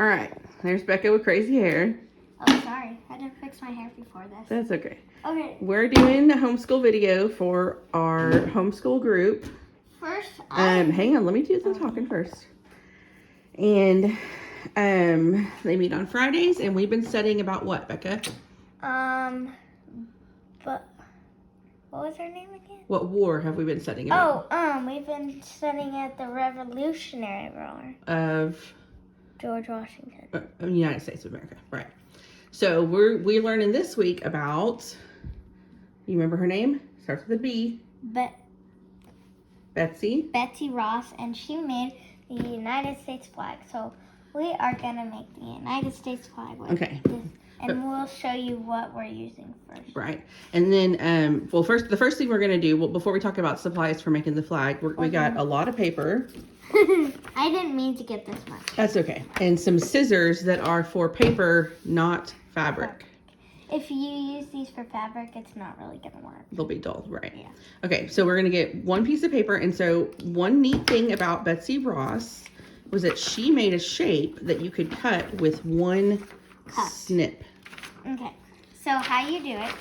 All right. There's Becca with crazy hair. Oh, sorry. I didn't fix my hair before this. That's okay. Okay. We're doing the homeschool video for our homeschool group. First, hang on. Let me do the talking first. And they meet on Fridays, and we've been studying about what, Becca? But what was her name again? What war have we been studying about? We've been studying at the Revolutionary War Of George Washington. United States of America, right? So we're learning this week about. You remember her name? Starts with a B. Betsy. Betsy Ross, and she made the United States flag. So we are gonna make the United States flag with Okay. this, and we'll show you what we're using first. Right, and then the first thing we're gonna do, before we talk about supplies for making the flag, we got a lot of paper. I didn't mean to get this much. That's okay, and some scissors that are for paper, not fabric. If you use these for fabric, it's not really gonna work. They'll be dull, right? Yeah. Okay, so we're gonna get one piece of paper, and so one neat thing about Betsy Ross was that she made a shape that you could cut with one snip. Okay, so how you do it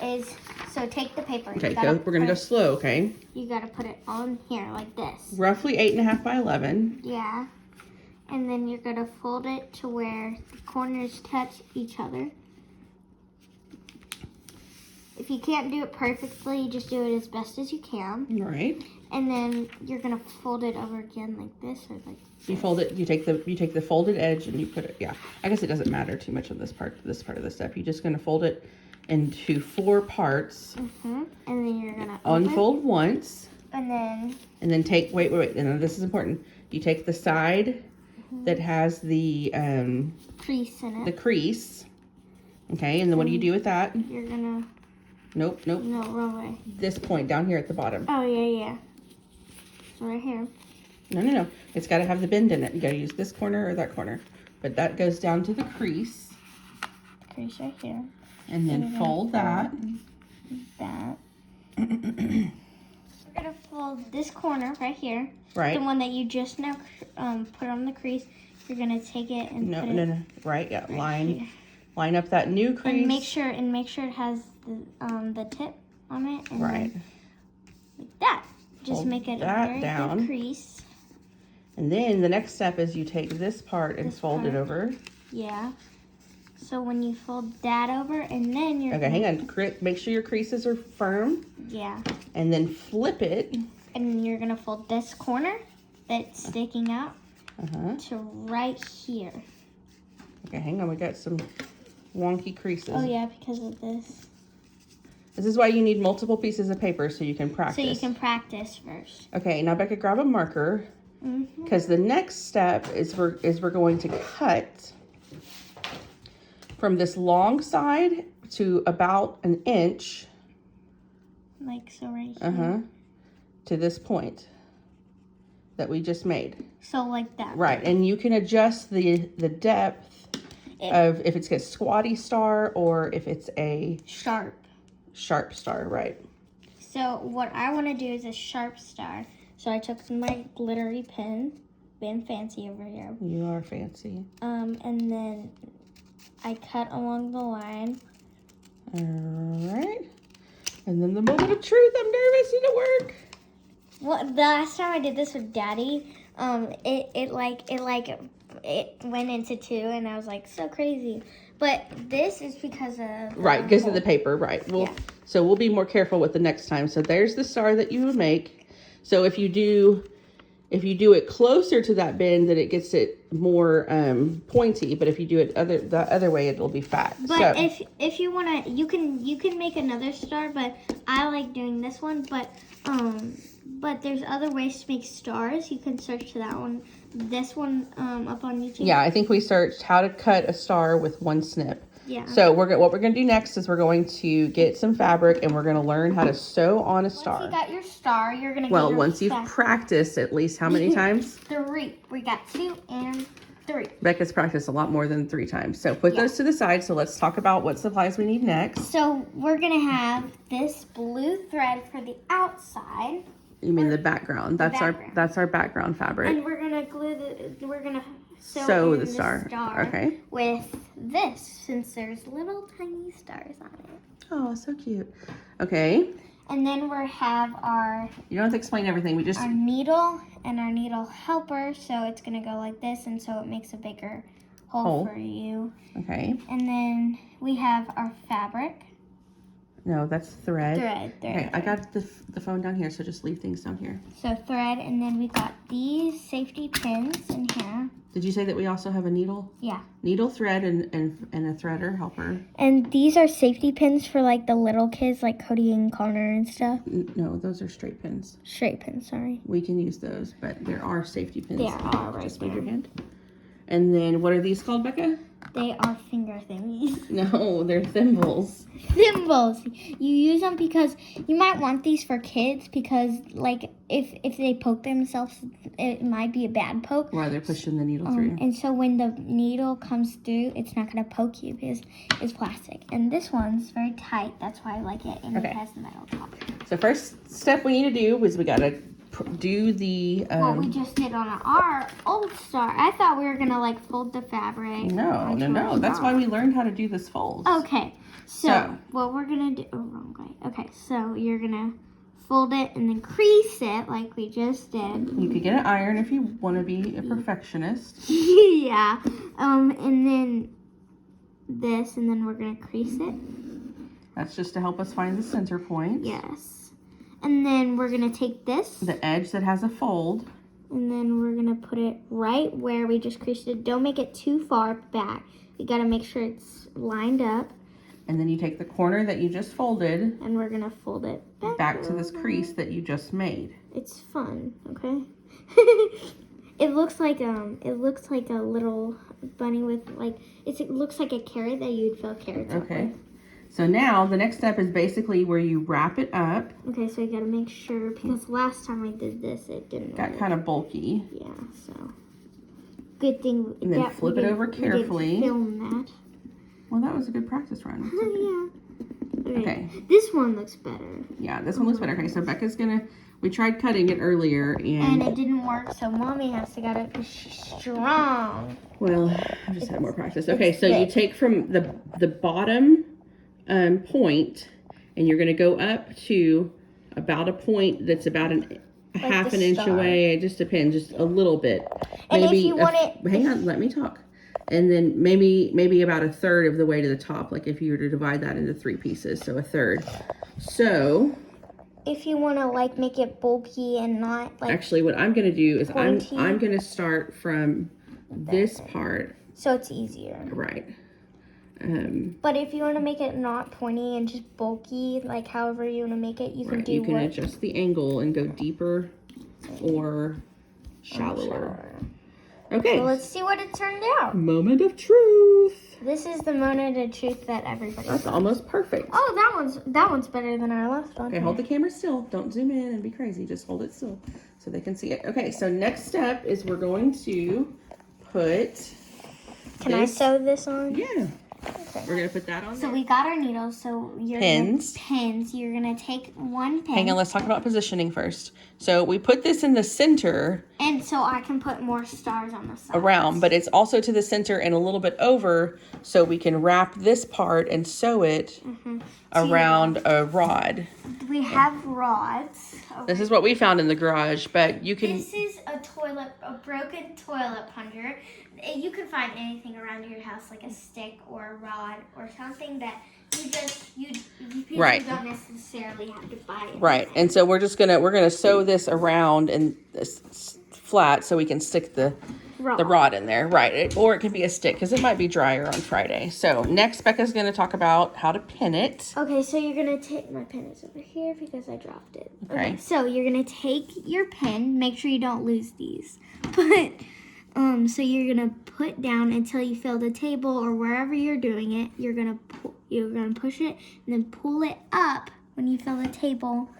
is, so take the paper. Okay, we're gonna go slow, okay? You gotta put it on here like this. Roughly 8.5 by 11. Yeah, and then you're gonna fold it to where the corners touch each other. If you can't do it perfectly, just do it as best as you can. Right. And then you're gonna fold it over again like this, or like this. You fold it. You take the folded edge and you put it. Yeah. I guess it doesn't matter too much on this part of the step. You're just gonna fold it into 4 parts. And then you're gonna unfold once. And then take. Wait. And then this is important. You take the side that has the crease in it. The crease. Okay. And then what do you do with that? You're gonna. Nope. No, wrong way. This point down here at the bottom. Oh, yeah. So right here. No. It's got to have the bend in it. You got to use this corner or that corner. But that goes down to the crease. Crease right here. And then fold that. We're going to fold this corner right here. Right. The one that you just now put on the crease. You're going to take it and put it. No. Right, yeah. Line up that new crease. And make sure it has the tip on it. And right. Like that. Just Fold make it that a very down. good crease. And then the next step is you take this part and fold it over. Yeah. So when you fold that over, and then you're hang on. Make sure your creases are firm. Yeah. And then flip it. And you're gonna fold this corner that's sticking out to right here. Okay, hang on. We got some wonky creases. Oh yeah, because of this. This is why you need multiple pieces of paper so you can practice. So you can practice first. Okay, now Becca, grab a marker. Because the next step is we're going to cut from this long side to about an inch. Like so right here. To this point that we just made. So like that. Right, and you can adjust the depth of if it's a squatty star or if it's a sharp star, right? So what I want to do is a sharp star. So I took my glittery pen, being fancy over here. You are fancy. And then I cut along the line. All right. And then the moment of truth. I'm nervous. Did it work? Well, the last time I did this with Daddy, it went into 2, and I was like, so crazy. But this is because of because of the paper, right? So we'll be more careful with the next time. So there's the star that you would make. So if you do it closer to that bend, then it gets it more pointy. But if you do it the other way, it'll be fat. But if you wanna, you can make another star. But I like doing this one. But there's other ways to make stars. You can search to that one. This one up on YouTube. Yeah, I think we searched how to cut a star with one snip. Yeah. So what we're going to do next is we're going to get some fabric and we're going to learn how to sew on a star. Once you got your star, you're going to get once you've practiced at least how many times? 3. We got 2 and 3. Becca's practiced a lot more than 3 times. So put those to the side. So let's talk about what supplies we need next. So we're going to have this blue thread for the outside. You mean the background? That's our background fabric. And we're gonna glue we're gonna sew in the star. Okay. With this, since there's little tiny stars on it. Oh, so cute. Okay. And then we have You don't have to explain everything. We just... our needle and our needle helper. So it's going to go like this, and so it makes a bigger hole for you. Okay. And then we have our fabric. No, that's thread. Thread. Okay, I got the phone down here, so just leave things down here. So thread, and then we got these safety pins in here. Did you say that we also have a needle? Yeah. Needle, thread, and a threader helper. And these are safety pins for like the little kids, like Cody and Connor and stuff. No, those are straight pins. Straight pins, sorry. We can use those, but there are safety pins. There are right Just there. move your hand. And then what are these called, Becca? They are finger thingies. No, they're thimbles. Thimbles. You use them because you might want these for kids because, like, if they poke themselves, it might be a bad poke. While they're pushing the needle through. And so when the needle comes through, it's not going to poke you because it's plastic. And this one's very tight. That's why I like it. And it has the metal top. So first step we need to do is we got to do the... what we just did on our old star. I thought we were going to, like, fold the fabric. No. That's why we learned how to do this fold. Okay. So what we're going to do... Oh, wrong way. Okay, so you're going to fold it and then crease it like we just did. You could get an iron if you want to be a perfectionist. Yeah. And then this, and then we're going to crease it. That's just to help us find the center point. Yes. And then we're going to take this. The edge that has a fold. And then we're going to put it right where we just creased it. Don't make it too far back. You got to make sure it's lined up. And then you take the corner that you just folded. And we're going to fold it back to this crease that you just made. It's fun, okay? It looks like a little bunny with like it looks like a carrot that you'd fill carrots up with. So now the next step is basically where you wrap it up. Okay, so you gotta make sure because last time I did this, it didn't. Got kind of bulky. Yeah, so good thing. And then flip it over carefully. We didn't film that. Well, that was a good practice run. Yeah. Okay. This one looks better. Yeah, this one looks better. Okay, so Becca's gonna. We tried cutting it earlier and it didn't work, so Mommy has to get it because she's strong. Well, I've just had more practice. Okay, so you take from the bottom point, and you're gonna go up to about a point that's about half an inch away. It just depends, just a little bit. And maybe if you want it, hang on, let me talk. And then maybe about a third of the way to the top, like if you were to divide that into 3 pieces, so a third. So if you want to like make it bulky and not like actually what I'm gonna do is pointy. I'm gonna start from this part, so it's easier, right? But if you want to make it not pointy and just bulky, like however you want to make it, you can do. You can adjust the angle and go deeper or shallower. Okay. So let's see what it turned out. Moment of truth. This is the moment of truth that everybody. That's almost perfect. Oh, that one's better than our last one. Okay, hold the camera still. Don't zoom in and be crazy. Just hold it still so they can see it. Okay, so next step is we're going to put. Can I sew this on? Yeah. Okay. We're gonna put that on. So we got our needles. So you're pins. Pins. You're gonna take one pin. Hang on. Let's talk about positioning first. So we put this in the center. And so I can put more stars on the side. Around, but it's also to the center and a little bit over, so we can wrap this part and sew it around a rod. We have rods. This is what we found in the garage, but you can. This is a broken toilet plunger. You can find anything around your house, like a stick or a rod or something that you right. don't necessarily have to buy it. Right, and so we're gonna sew this around and flat so we can stick the rod in there, right? Or it can be a stick because it might be drier on Friday. So next, Becca's gonna talk about how to pin it. Okay, so you're gonna take my pin is over here because I dropped it. Okay. So you're gonna take your pin. Make sure you don't lose these, but. So you're gonna put down until you fill the table or wherever you're doing it. You're gonna push it and then pull it up when you fill the table,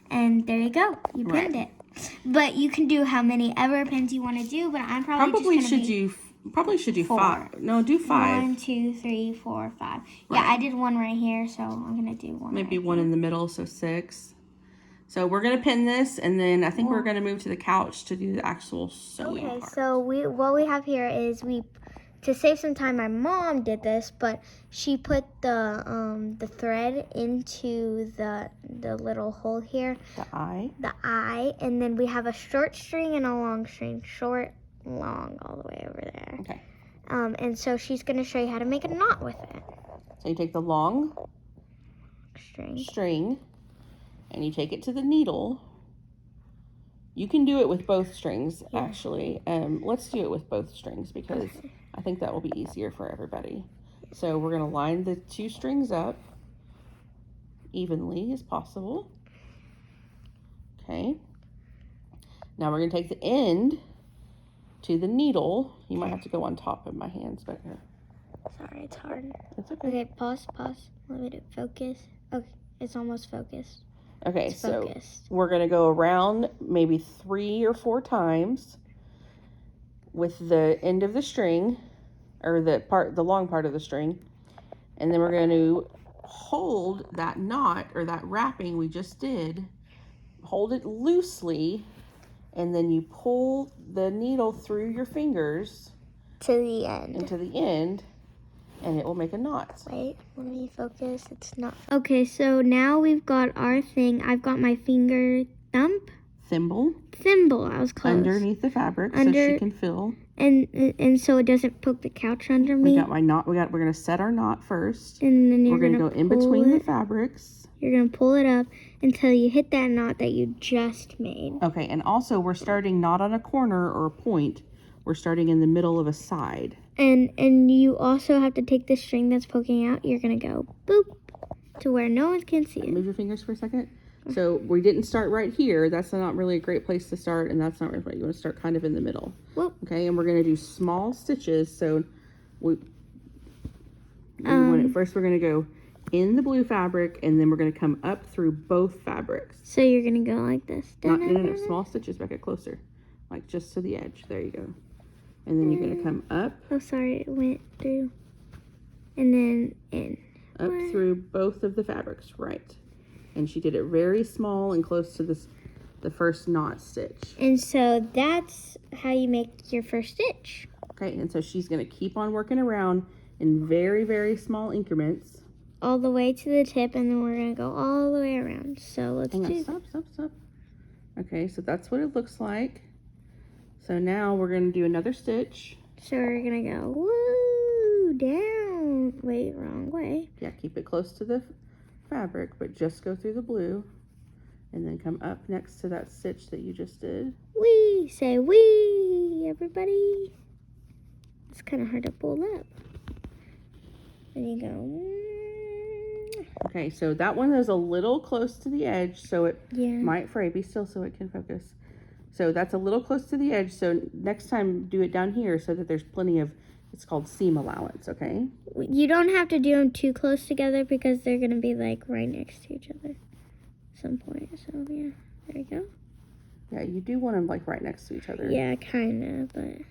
and there you go. You pinned it. But you can do how many ever pins you want to do. But I'm probably should do 5. No, do 5. 1, 2, 3, 4, 5. Yeah, I did one right here, so I'm gonna do one. Maybe one in the middle, so 6. So we're gonna pin this, and then I think we're gonna move to the couch to do the actual sewing Okay, part. so what we have here is to save some time. My mom did this, but she put the thread into the little hole here, The eye. the eye, and then we have a short string and a long string. Short, long, all the way over there. Okay. And so she's gonna show you how to make a knot with it. So you take the long string and you take it to the needle. You can do it with both strings, actually. Let's do it with both strings because I think that will be easier for everybody. So we're going to line the 2 strings up evenly as possible. Okay. Now we're going to take the end to the needle. You might have to go on top of my hands back here. Sorry, it's hard. It's okay. Okay, pause. Let it focus. Okay, it's almost focused. Okay, It's so focused. we're going to go around maybe 3 or 4 times with the end of the string, or the long part of the string, and then we're going to hold that knot or that wrapping we just did, hold it loosely, and then you pull the needle through your fingers To the end. into the end, and it will make a knot. Wait, let me focus. It's not. Okay, so now we've got our thing. I've got my finger Thimble thimble. I was close. underneath the fabric so she can feel. And so it doesn't poke the couch under me. We got my knot. We're gonna set our knot first. And then We're gonna go in between the fabrics. You're gonna pull it up until you hit that knot that you just made. Okay, and also we're starting not on a corner or a point. We're starting in the middle of a side. And you also have to take the string that's poking out. You're gonna go boop to where no one can see it. Move your fingers for a second. So we didn't start right here. That's not really a great place to start, and that's not really right. You want to start kind of in the middle. Whoop. Okay, and we're gonna do small stitches. So first we're gonna go in the blue fabric, and then we're gonna come up through both fabrics. So you're gonna go like this. No, small stitches. Back it closer, like just to the edge. There you go. And then you're gonna come up. Oh, sorry, it went through. And then in. Up through both of the fabrics, right. And she did it very small and close to the first knot stitch. And so that's how you make your first stitch. Okay, and so she's gonna keep on working around in very, very small increments. All the way to the tip, and then we're gonna go all the way around. So let's do. Stop. Okay, so that's what it looks like. So now we're gonna do another stitch. So we're gonna go woo down. Wait, wrong way. Yeah, keep it close to the fabric, but just go through the blue, and then come up next to that stitch that you just did. Wee, say wee, everybody. It's kind of hard to pull up. And you go. Okay, so that one is a little close to the edge, so it Yeah. might fray. Be still so it can focus. So that's a little close to the edge, so next time do it down here so that there's plenty of, it's called seam allowance, okay? You don't have to do them too close together because they're gonna be like right next to each other at some point. So yeah, there you go. Yeah, you do want them like right next to each other. Yeah, kind of, but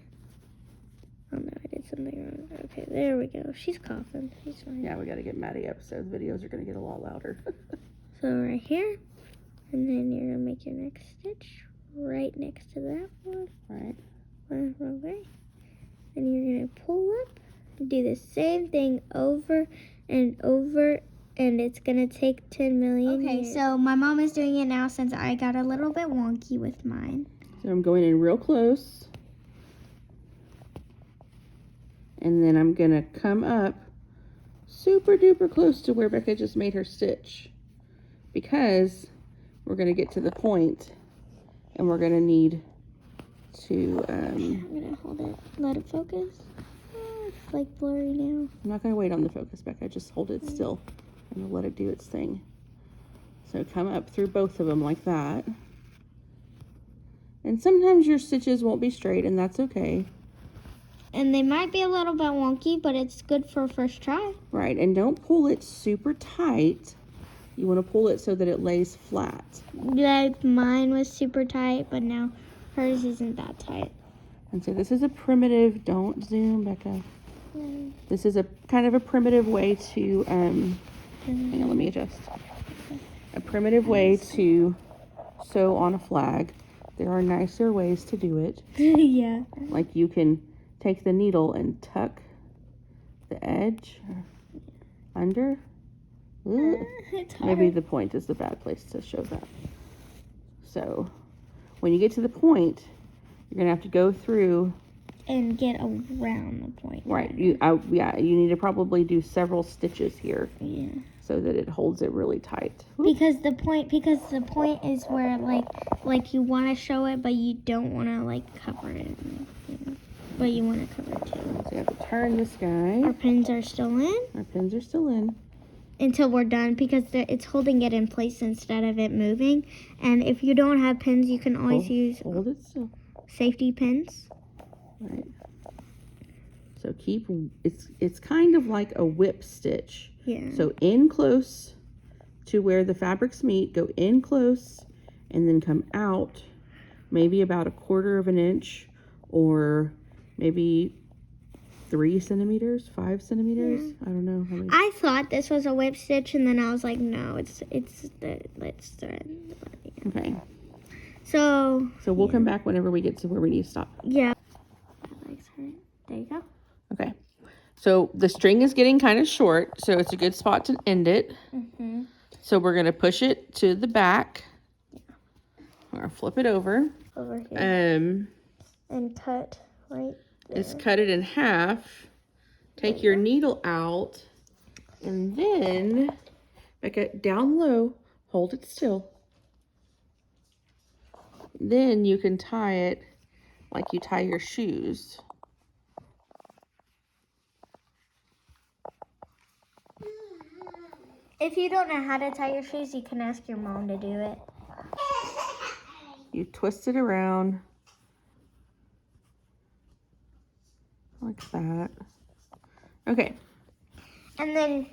oh no, I did something wrong. Okay, there we go. She's coughing. She's fine. Yeah, we got to get Maddie up, so the videos are going to get a lot louder. So right here, and then you're gonna make your next stitch right next to that one. Right. Wrong way. And you're gonna pull up and do the same thing over and over, and it's gonna take 10 million years. So my mom is doing it now since I got a little bit wonky with mine. So I'm going in real close. And then I'm going to come up super duper close to where Becca just made her stitch. Because we're going to get to the point and we're going to need to... I'm gonna hold it, let it focus. Oh, it's like blurry now. I'm not going to wait on the focus, Becca. Just hold it still and let it do its thing. So come up through both of them like that. And sometimes your stitches won't be straight, and that's okay. And they might be a little bit wonky, but it's good for a first try. Right, and don't pull it super tight. You want to pull it so that it lays flat. Like mine was super tight, but now hers isn't that tight. And so this is a primitive, don't zoom, Becca. This is a kind of a primitive way to, hang on, let me adjust. A primitive way to sew on a flag. There are nicer ways to do it. Yeah. Like you can take the needle and tuck the edge under. Ooh. It's hard. Maybe the point is the bad place to show that. So when you get to the point, you're gonna have to go through And get around the point. right. You need to probably do several stitches here. Yeah. So that it holds it really tight. Because the point is where like you want to show it, but you don't want to like cover it. But you want to cover it too. So you have to turn this guy. Our pins are still in Our pins are still in. until we're done because it's holding it in place instead of it moving. And if you don't have pins, you can always use Hold it still. safety pins. Right. So it's kind of like a whip stitch. Yeah. So in close to where the fabrics meet, go in close and then come out maybe about 1/4 of an inch or maybe 3 centimeters, 5 centimeters. Yeah. I don't know how many. I thought this was a whip stitch, and then I was like, no, it's thread. Okay. So We'll come back whenever we get to where we need to stop. yeah. There you go. Okay. So the string is getting kind of short, so it's a good spot to end it. Mm-hmm. So we're going to push it to the back. Or flip it over. Over here. And cut right there. Just cut it in half. Take your needle out. And then, down low, hold it still. Then you can tie it like you tie your shoes. If you don't know how to tie your shoes, you can ask your mom to do it. You twist it around like that. Okay. And then